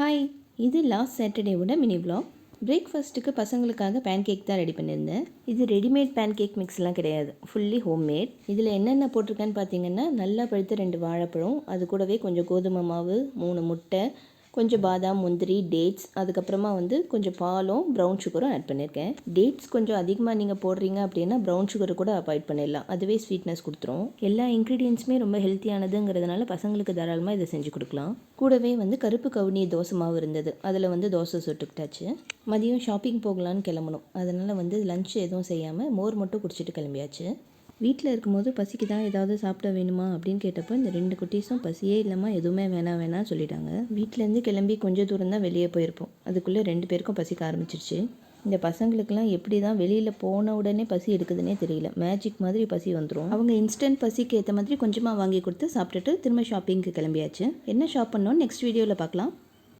Hi, இது last சாட்டர்டேவோட mini vlog. பிரேக்ஃபாஸ்ட்டுக்கு பசங்களுக்காக பேன்கேக் தான் ரெடி பண்ணியிருந்தேன். இது ரெடிமேட் பேன்கேக் மிக்ஸ்லாம் கிடையாது, ஃபுல்லி ஹோம்மேட். இதில் என்னென்ன போட்டிருக்கேன்னு பார்த்தீங்கன்னா, நல்லா பழுத்த 2 வாழைப்பழம், அது கூடவே கொஞ்சம் கோதுமை மாவு, 3 முட்டை, கொஞ்சம் பாதாம், முந்திரி, டேட்ஸ், அதுக்கப்புறமா கொஞ்சம் பாலும் ப்ரௌன் சுகரும் ஆட் பண்ணியிருக்கேன். டேட்ஸ் கொஞ்சம் அதிகமாக நீங்கள் போடுறீங்க அப்படின்னா ப்ரௌன் சுகரை கூட அவாய்ட் பண்ணிடலாம், அதுவே ஸ்வீட்னஸ் கொடுத்துரும். எல்லா இன்க்ரீடியன்ஸுமே ரொம்ப ஹெல்த்தியானதுங்கிறதுனால பசங்களுக்கு தாராளமாக இதை செஞ்சு கொடுக்கலாம். கூடவே கருப்பு கவுனி தோசை மாவு இருந்தது, அதில் தோசை சுட்டுக்கிட்டாச்சு. மதியம் ஷாப்பிங் போகலான்னு கிளம்பணும், அதனால் லஞ்ச் எதுவும் செய்யாமல் மோர் மட்டும் குடிச்சிட்டு கிளம்பியாச்சு. வீட்டில் இருக்கும்போது பசிக்கு தான் ஏதாவது சாப்பிட வேணுமா அப்படின்னு கேட்டப்போ இந்த 2 குட்டீஸும் பசியே இல்லாமல் எதுவுமே வேணாம் சொல்லிட்டாங்க. வீட்டிலேருந்து கிளம்பி கொஞ்சம் தூரம் தான் வெளியே போயிருப்போம், அதுக்குள்ளே 2 பேருக்கும் பசிக்க ஆரம்பிச்சிருச்சு. இந்த பசங்களுக்கெல்லாம் எப்படி தான் வெளியில் போன உடனே பசி எடுக்குதுன்னே தெரியல, மேஜிக் மாதிரி பசி வந்துடும். அவங்க இன்ஸ்டன்ட் பசிக்கு ஏற்ற மாதிரி கொஞ்சமாக வாங்கி கொடுத்து சாப்பிட்டுட்டு திரும்ப ஷாப்பிங்க்கு கிளம்பியாச்சு. என்ன ஷாப் பண்ணோன்னு நெக்ஸ்ட் வீடியோவில் பார்க்கலாம்.